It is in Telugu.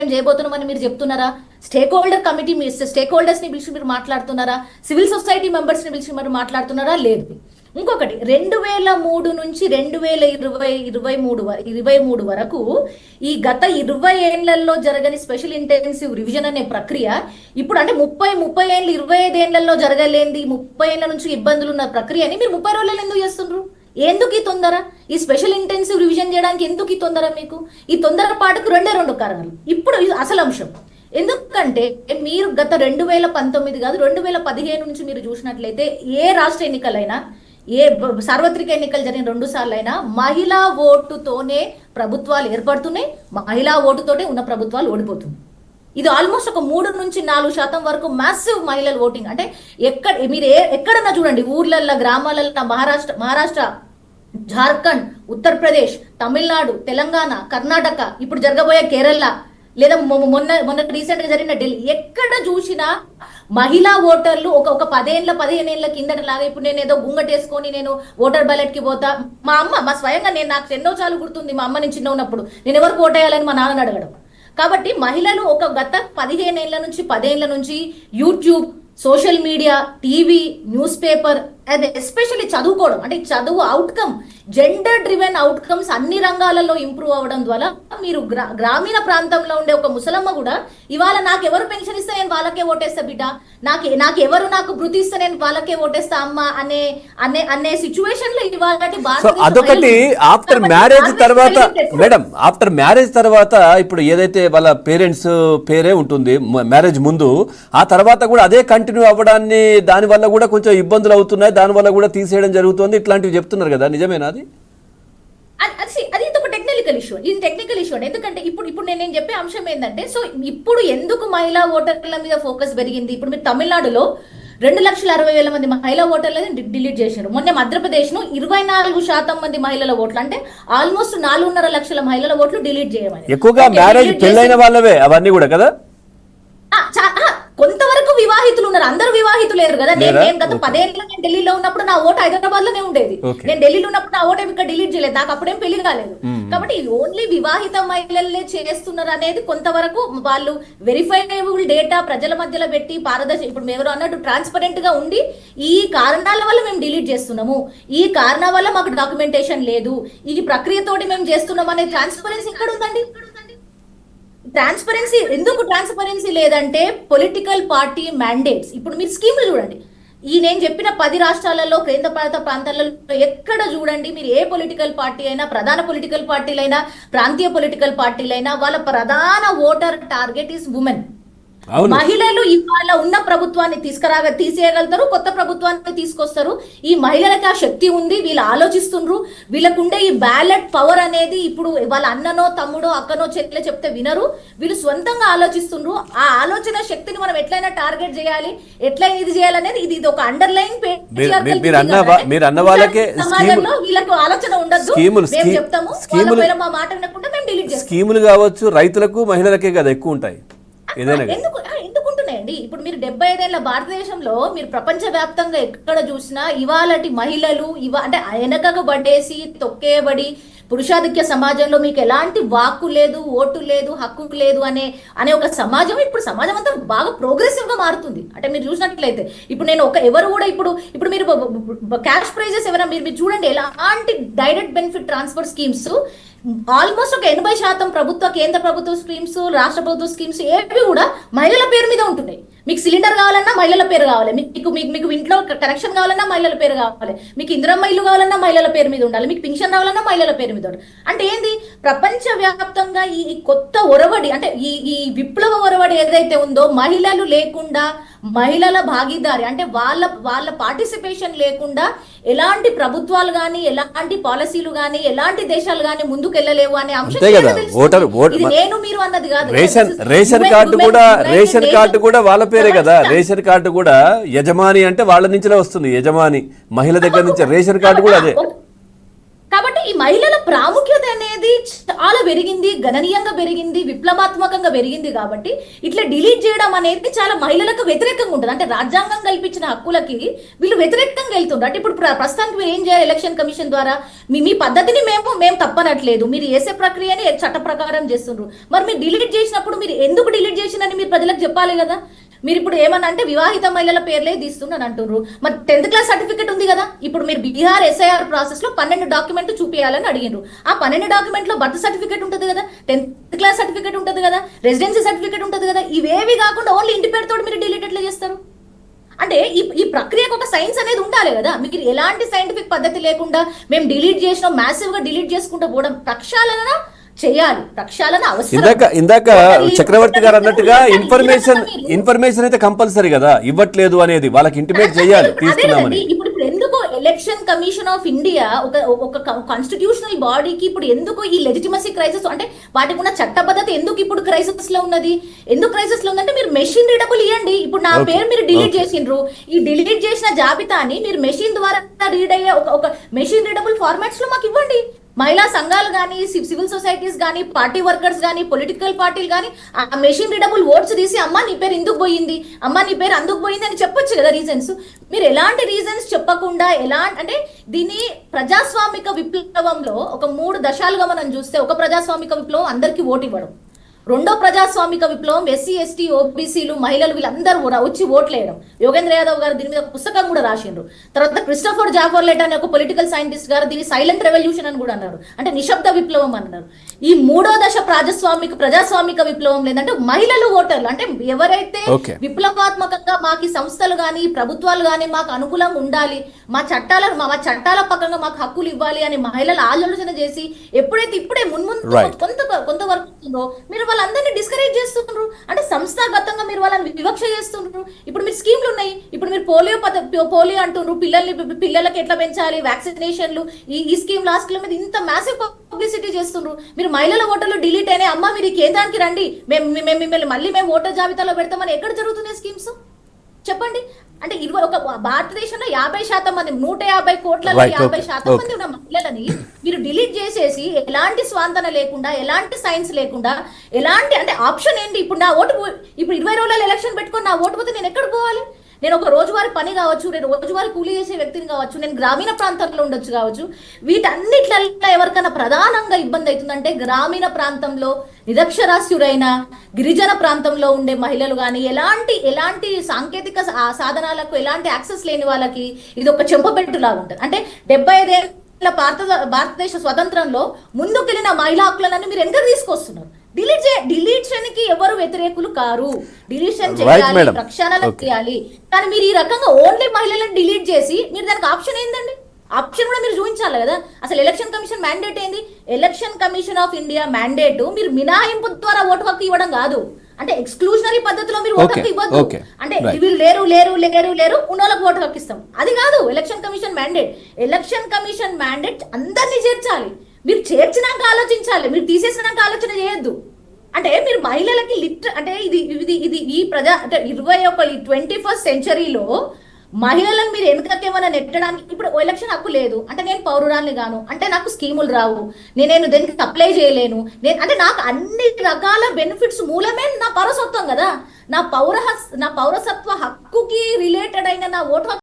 మేము చేయబోతున్నామని మీరు చెప్తున్నారా? Stake holder committee, stake holders ని పిలిచి మీరు మాట్లాడుతున్నారా? సివిల్ సొసైటీ మెంబర్స్ ని పిలిచి మీరు మాట్లాడుతున్నారా? లేదు. ఇంకొకటి 2003 నుంచి 2023 వరకు ఈ గత 20 ఏళ్లలో జరగని స్పెషల్ ఇంటెన్సివ్ రివిజన్ అనే ప్రక్రియ ఇప్పుడు అంటే 30 ఏళ్ళు 25 ఏళ్లలో జరగలేంది 30 ఏళ్ల నుంచి ఇబ్బందులు ఉన్న ప్రక్రియని మీరు 30 రోజులు ఎందుకు చేస్తుండ్రు? ఎందుకు ఈ తొందర? ఈ స్పెషల్ ఇంటెన్సివ్ రివిజన్ చేయడానికి ఎందుకు ఈ తొందర? మీకు ఈ తొందరపాటుకు రెండు కారణాలు. ఇప్పుడు అసలు అంశం ఎందుకంటే మీరు గత 2019 కాదు 2015 నుంచి మీరు చూసినట్లయితే ఏ రాష్ట్ర ఎన్నికలైనా ఏ సార్వత్రిక ఎన్నికలు జరిగిన 2 సార్లు అయినా మహిళా ఓటుతోనే ప్రభుత్వాలు ఏర్పడుతున్నాయి, మహిళా ఓటుతోనే ఉన్న ప్రభుత్వాలు ఓడిపోతున్నాయి. ఇది ఆల్మోస్ట్ ఒక 3 నుంచి 4% వరకు మ్యాసివ్ మహిళల ఓటింగ్. అంటే మీరు ఎక్కడన్నా చూడండి, ఊర్లల్లో గ్రామాలలో మహారాష్ట్ర, జార్ఖండ్, ఉత్తరప్రదేశ్, తమిళనాడు, తెలంగాణ, కర్ణాటక, ఇప్పుడు జరగబోయే కేరళ, లేదా మొన్న రీసెంట్ గా జరిగిన ఢిల్లీ, ఎక్కడ చూసినా మహిళా ఓటర్లు ఒక 15 ఏళ్ల కిందట లాగా ఇప్పుడు నేను ఏదో గుంగటేసుకొని నేను ఓటర్ బ్యాలెట్ కి పోతా. మా స్వయంగా నాకు ఎన్నో చాలు గుర్తుంది, మా అమ్మ నేను చిన్న ఉన్నప్పుడు నేను ఎవరికి ఓటేయాలని మా నాన్నని అడగడం. కాబట్టి మహిళలు ఒక గత 15 ఏళ్ల నుంచి 10 ఏళ్ల నుంచి YouTube, social media, TV, news paper, అదే ఎస్పెషల్లీ చదువుకోవడం, అంటే చదువు అవుట్కమ్, జెండర్ డ్రివెన్ అవుట్కమ్స్ అన్ని రంగాలలో ఇంప్రూవ్ అవ్వడం ద్వారా మీరు గ్రామీణ ప్రాంతంలో ఉండే ఒక ముసలమ్మ కూడా ఇవాళ నాకు ఎవరు పెన్షన్ ఇస్తే నేను వాళ్ళకే ఓటేస్తా బిడ్డ, నాకు ఎవరు నాకు వృత్తి ఇస్తే నేను వాళ్ళకే ఓటేస్తా అమ్మ అనే సిచ్యువేషన్ లో ఇవాళ అదొకటి. ఆఫ్టర్ మ్యారేజ్ తర్వాత మేడం, ఆఫ్టర్ మ్యారేజ్ తర్వాత ఇప్పుడు ఏదైతే వాళ్ళ పేరెంట్స్ పేరే ఉంటుంది మ్యారేజ్ ముందు, ఆ తర్వాత కూడా అదే కంటిన్యూ అవ్వడాన్ని, దాని వల్ల కూడా కొంచెం ఇబ్బందులు అవుతున్నాయి, దాని వల్ల కూడా తీసేయడం జరుగుతుంది, ఇట్లాంటివి చెప్తున్నారు కదా, నిజమేనా అది? అది ఒక టెక్నికల్ ఇష్యూ. ఇది టెక్నికల్ ఇష్యూ అండి. ఎందుకంటే ఇప్పుడు నేను చెప్పే అంశం ఏంటంటే, సో ఇప్పుడు ఎందుకు మహిళా ఓటర్ల మీద ఫోకస్ పెరిగింది? ఇప్పుడు మీరు తమిళనాడులో 2,60,000 మంది మహిళా ఓటర్లని డిలీట్ చేశారు. మొన్న మధ్యప్రదేశ్ ను 24% మంది మహిళల ఓట్లు, అంటే ఆల్మోస్ట్ 4.5 లక్షల మహిళల ఓట్లు డిలీట్ చేయమని. ఎక్కువగా మ్యారేజ్ పెళ్ళైన వాళ్ళవే అవన్నీ కూడా కదా. కొంతవరకు వివాహితులు ఉన్నారు, అందరూ వివాహితులు లేరు కదా. నేను గత 10 ఏళ్ళ నేను ఢిల్లీలో ఉన్నప్పుడు నా ఓటు హైదరాబాద్ లోనే ఉండేది. నేను ఢిల్లీలో ఉన్నప్పుడు నా ఓటు ఇక్కడ డిలీట్ చేయలేదు, నాకు అప్పుడేం పెళ్లి కాలేదు. కాబట్టి ఓన్లీ వివాహిత మహిళలే చేస్తున్నారు అనేది కొంతవరకు వాళ్ళు వెరిఫైబుల్ డేటా ప్రజల మధ్యలో పెట్టి ఇప్పుడు మేము అన్నట్టు ట్రాన్స్పరెంట్ గా ఉండి ఈ కారణాల వల్ల మేము డిలీట్ చేస్తున్నాము, ఈ కారణాల వల్ల మాకు డాక్యుమెంటేషన్ లేదు, ఈ ప్రక్రియతోటి మేము చేస్తున్నాం అనే ట్రాన్స్పరెన్సీ ఇక్కడ ఉందండి. ట్రాన్స్పరెన్సీ ఎందుకు ట్రాన్స్పరెన్సీ లేదంటే పొలిటికల్ పార్టీ మ్యాండేట్స్. ఇప్పుడు మీరు స్కీములు చూడండి, నేను చెప్పిన 10 రాష్ట్రాలలో కేంద్రపాలిత ప్రాంతాలలో ఎక్కడ చూడండి మీరు, ఏ పొలిటికల్ పార్టీ అయినా, ప్రధాన పొలిటికల్ పార్టీలైనా, ప్రాంతీయ పొలిటికల్ పార్టీలైనా, వాళ్ళ ప్రధాన ఓటర్ టార్గెట్ ఈస్ ఉమెన్. మహిళలు ఇవాళ ఉన్న ప్రభుత్వాన్ని తీసేయగలుగుతారు, కొత్త ప్రభుత్వాన్ని తీసుకొస్తారు. ఈ మహిళలకు ఆ శక్తి ఉంది, వీళ్ళు ఆలోచిస్తుండ్రు, వీళ్ళకుండే ఈ బ్యాలెట్ పవర్ అనేది ఇప్పుడు వాళ్ళ అన్ననో తమ్ముడో అక్కనో చెల్లె చెప్తే వినరు, వీళ్ళు స్వంతంగా ఆలోచిస్తుండ్రు. ఆ ఆలోచన శక్తిని మనం ఎట్లయినా టార్గెట్ చేయాలి, ఎట్లయినా ఇది చేయాలనేది ఇది ఒక అండర్లైన్ సమాజంలో వీళ్ళకు ఆలోచన ఉండదు. మేము చెప్తాము, మా మాట వినకుండా మేము డిలీట్ చేస్తాం. స్కీములు కావచ్చు రైతులకు మహిళలకే కదా ఎక్కువ ఉంటాయి. ఎందుకుంటున్నాయండి? ఇప్పుడు మీరు 75 ఏళ్ల భారతదేశంలో మీరు ప్రపంచ వ్యాప్తంగా ఎక్కడ చూసినా ఇవాళటి మహిళలు అంటే వెనకకు పడేసి తొక్కేయబడి పురుషాధిక్య సమాజంలో మీకు ఎలాంటి వాక్కు లేదు, ఓటు లేదు, హక్కు లేదు అనే ఒక సమాజం, ఇప్పుడు సమాజం అంతా బాగా ప్రోగ్రెసివ్ గా మారుతుంది. అంటే మీరు చూసినట్లయితే ఇప్పుడు నేను ఎవరు కూడా ఇప్పుడు మీరు క్యాష్ ప్రైజెస్ ఎవరైనా మీరు చూడండి, ఎలాంటి direct benefit transfer schemes almost ఒక 80% కేంద్ర ప్రభుత్వ స్కీమ్స్, రాష్ట్ర ప్రభుత్వ స్కీమ్స్ ఏవి కూడా మహిళల పేరు మీద ఉంటున్నాయి. మీకు సిలిండర్ కావాలన్నా మహిళల పేరు కావాలి, మీకు ఇంట్లో కనెక్షన్ కావాలన్నా మహిళల పేరు కావాలి, మీకు ఇందిరమ్మ ఇల్లు కావాలన్నా మహిళల పేరు మీద ఉండాలి, మీకు పింఛన్ రావాలన్నా మహిళల పేరు మీద ఉండాలి. అంటే ఏంది? ప్రపంచ వ్యాప్తంగా ఈ కొత్త ఒరవడి, అంటే ఈ విప్లవ ఒరవడి ఏదైతే ఉందో, మహిళలు లేకుండా, మహిళల భాగీదారి అంటే వాళ్ళ పార్టిసిపేషన్ లేకుండా ఎలాంటి ప్రభుత్వాలు గానీ, ఎలాంటి పాలసీలు గానీ, ఎలాంటి దేశాలు గానీ ముందుకు వెళ్ళలేవు అనే అంశం నేను మీరు అన్నది కాదు. రేషన్ కార్డు కూడా వాళ్ళ పేరే కదా. రేషన్ కార్డు కూడా యజమాని అంటే వాళ్ళ నుంచే వస్తుంది, యజమాని మహిళ దగ్గర నుంచి రేషన్ కార్డు కూడా అదే. కాబట్టి ఈ మహిళల ప్రాముఖ్యత అనేది అనేది చాలా పెరిగింది, గణనీయంగా పెరిగింది, విప్లవాత్మకంగా పెరిగింది. కాబట్టి ఇట్లా డిలీట్ చేయడం అనేది చాలా మహిళలకు వ్యతిరేకంగా ఉంటుంది. అంటే రాజ్యాంగం కల్పించిన హక్కులకి వీళ్ళు వ్యతిరేకంగా వెళ్తుండ్రు. అంటే ఇప్పుడు ప్రస్తుతానికి మీరు ఏం చేయాలి? ఎలక్షన్ కమిషన్ ద్వారా మీ పద్ధతిని మేము తప్పనట్లేదు, మీరు వేసే ప్రక్రియని చట్ట ప్రకారం చేస్తుండ్రు. మరి మీరు డిలీట్ చేసినప్పుడు మీరు ఎందుకు డిలీట్ చేసినని మీరు ప్రజలకు చెప్పాలి కదా. మీరు ఇప్పుడు ఏమన్నా అంటే వివాహిత మహిళల పేర్లే తీస్తున్నాను అంటున్నారు. మరి 10th క్లాస్ సర్టిఫికేట్ ఉంది కదా. ఇప్పుడు మీరు బీహార్ SIR ప్రాసెస్ లో 12 డాక్యుమెంట్ చూపించాలని అడిగినారు. ఆ 12 డాక్యుమెంట్ లో బర్త్ సర్టిఫికేట్ ఉంటుంది కదా, 10th క్లాస్ సర్టిఫికేట్ ఉంటుంది కదా, రెసిడెన్సీ సర్టిఫికేట్ ఉంటుంది కదా. ఇవేవి కాకుండా ఓన్లీ ఇంటి పేరుతో మీరు డిలీట్ ఎట్లా చేస్తారు? అంటే ఈ ప్రక్రియకు ఒక సైన్స్ అనేది ఉండాలి కదా. మీకు ఎలాంటి సైంటిఫిక్ పద్ధతి లేకుండా మేము డిలీట్ చేసినాం, మ్యాసివ్ గా డిలీట్ చేసుకుంటూ పోవడం ప్రక్షాళన చేయాలి. ప్రక్షాళన అవసరం. ఇందాక చక్రవర్తి గారు అన్నట్టుగా ఇన్ఫర్మేషన్ అయితే కంపల్సరీ కదా, ఇవ్వట్లేదు అనేది వాళ్ళకి ఇంటిమేట్ చేయాలి తీసుకున్నామని. ఇప్పుడు ఎందుకు ఎలక్షన్ కమిషన్ ఆఫ్ ఇండియా ఒక కాన్స్టిట్యూషనల్ బాడీకి ఇప్పుడు ఎందుకు ఈ లెజిటిమసీ క్రైసిస్, అంటే వాటికి ఉన్న చట్టబద్ధత ఎందుకు ఇప్పుడు క్రైసిస్ లో ఉన్నది? ఎందుకు క్రైసిస్ లో ఉందంటే మీరు మెషిన్ రీడబుల్ ఇవ్వండి. ఇప్పుడు నా పేరు మీరు డిలీట్ చేసిండ్రు, ఈ డిలీట్ చేసిన జాబితాని మీరు మెషిన్ ద్వారా రీడ్ అయ్యే ఒక మెషిన్ రీడబుల్ ఫార్మాట్స్ లో మాకు ఇవ్వండి. మహిళా సంఘాలు కానీ, సివిల్ సొసైటీస్ కానీ, పార్టీ వర్కర్స్ కానీ, పొలిటికల్ పార్టీలు కానీ ఆ మెషిన్ రీడబుల్ ఓట్స్ తీసి అమ్మ నీ పేరు ఎందుకు పోయింది, అమ్మ నీ పేరు అందుకు పోయింది అని చెప్పొచ్చు కదా రీజన్స్. మీరు ఎలాంటి రీజన్స్ చెప్పకుండా అంటే దీన్ని ప్రజాస్వామిక విప్లవంలో ఒక 3 దశలుగా మనం చూస్తే, ఒక ప్రజాస్వామిక విప్లవం అందరికీ ఓటు ఇవ్వడం, రెండో ప్రజాస్వామిక విప్లవం SC ST OBCలు మహిళలు వీళ్ళందరూ వచ్చి ఓట్లు వేయడం. యోగేంద్ర యాదవ్ గారు దీని మీద ఒక పుస్తకం కూడా రాసిండ్రు. తర్వాత క్రిస్టఫర్ జాఫర్లెట్ అనే ఒక పొలిటికల్ సైంటిస్ట్ గారు దీన్ని సైలెంట్ రెవల్యూషన్ అని కూడా అన్నారు, అంటే నిశ్శబ్ద విప్లవం అన్నారు. ఈ 3వ దశ ప్రజాస్వామిక విప్లవం లేదంటే మహిళలు ఓటర్లు, అంటే ఎవరైతే విప్లవాత్మకంగా మాకు ఈ సంస్థలు కానీ ప్రభుత్వాలు కానీ మాకు అనుకూలంగా ఉండాలి, మా చట్టాల పక్కన మాకు హక్కులు ఇవ్వాలి అని మహిళలు ఆలోచన చేసి ఎప్పుడైతే ఇప్పుడే కొంతవరకు మీరు వాళ్ళందరినీ డిస్కరేజ్ చేస్తున్నారు. అంటే సంస్థాగతంగా మీరు వాళ్ళని వివక్ష చేస్తున్నారు. ఇప్పుడు మీరు స్కీమ్లు ఉన్నాయి, ఇప్పుడు మీరు పోలియో అంటున్నారు, పిల్లలకి ఎట్లా పెంచాలి, వ్యాక్సినేషన్లు, ఈ స్కీమ్ లాస్ట్ మీద ఇంత మ్యాసివ్ పబ్లిసిటీ చేస్తున్నారు. మీరు మహిళల ఓటర్లు డిలీట్ అయినాయి, అమ్మ మీరు ఈ కేంద్రానికి రండి, మిమ్మల్ని మళ్ళీ మేము ఓటర్ జాబితాలో పెడతామని ఎక్కడ జరుగుతున్నాయి స్కీమ్స్ చెప్పండి. అంటే భారతదేశంలో 50% మంది, 150 కోట్లలో 50% మంది ఉన్న మహిళలని మీరు డిలీట్ చేసేసి ఎలాంటి స్వాంతన లేకుండా, ఎలాంటి సైన్స్ లేకుండా, ఎలాంటి అంటే ఆప్షన్ ఏంటి? ఇప్పుడు నా ఓటు, ఇప్పుడు 20 రోజుల ఎలక్షన్ పెట్టుకొని నా ఓటు పోతే నేను ఎక్కడ పోవాలి? నేను ఒక రోజువారీ పని కావచ్చు, నేను రోజువారీ కూలీ చేసే వ్యక్తిని కావచ్చు, నేను గ్రామీణ ప్రాంతంలో ఉండొచ్చు కావచ్చు. వీటన్నిట్లలో ఎవరికైనా ప్రధానంగా ఇబ్బంది అవుతుందంటే గ్రామీణ ప్రాంతంలో నిరక్షరాస్యుడైన గిరిజన ప్రాంతంలో ఉండే మహిళలు కానీ, ఎలాంటి సాంకేతిక సాధనాలకు ఎలాంటి యాక్సెస్ లేని వాళ్ళకి ఇది ఒక చెంపపెట్టులాగా ఉంటుంది. అంటే 75 ఏళ్ల భారతదేశ స్వతంత్రంలో ముందుకెళ్ళిన మహిళా హక్కులను మీరు వెనక తీసుకొస్తున్నారు. డిలీషన్ కి ఎవరు వ్యతిరేకులు కారు, డిలీషన్ చేయాలి, ప్రక్షాళన చేయాలి. కానీ మీరు ఈ రకంగా ఓన్లీ మహిళలను డిలీట్ చేసి మీరు దానికి ఆప్షన్ ఏందండి? ఆప్షన్ కూడా మీరు చూపించాలి కదా. అసలు ఎలక్షన్ కమిషన్ మ్యాండేట్ ఏంది? Election commission of India mandate మీరు మినహాయింపు ద్వారా ఓటు హక్కు ఇవ్వడం కాదు, అంటే ఎక్స్క్లూజనరీ పద్ధతిలో మీరు ఓటు హక్కు ఇవ్వద్దు. అంటే వీళ్ళు లేరు ఉన్నోళ్ళకి ఓటు హక్కు ఇస్తాం, అది కాదు election commission mandate. Election commission mandate అందరినీ చేర్చాలి. మీరు చేర్చినాక ఆలోచించాలి, మీరు తీసేసినాక ఆలోచన చేయొద్దు. అంటే మీరు మహిళలకి అంటే ఇది ఈ అంటే 21st సెంచరీలో మహిళలను మీరు వెనుకకేమైనా నెట్టడానికి, ఇప్పుడు ఎలక్షన్ హక్కు లేదు అంటే నేను పౌరురాల్ని గాను, అంటే నాకు స్కీములు రావు, నేను దేనికి అప్లై చేయలేను, అంటే నాకు అన్ని రకాల బెనిఫిట్స్ మూలమే నా పౌరసత్వం కదా. నా పౌరసత్వ హక్కుకి రిలేటెడ్ అయిన నా ఓటు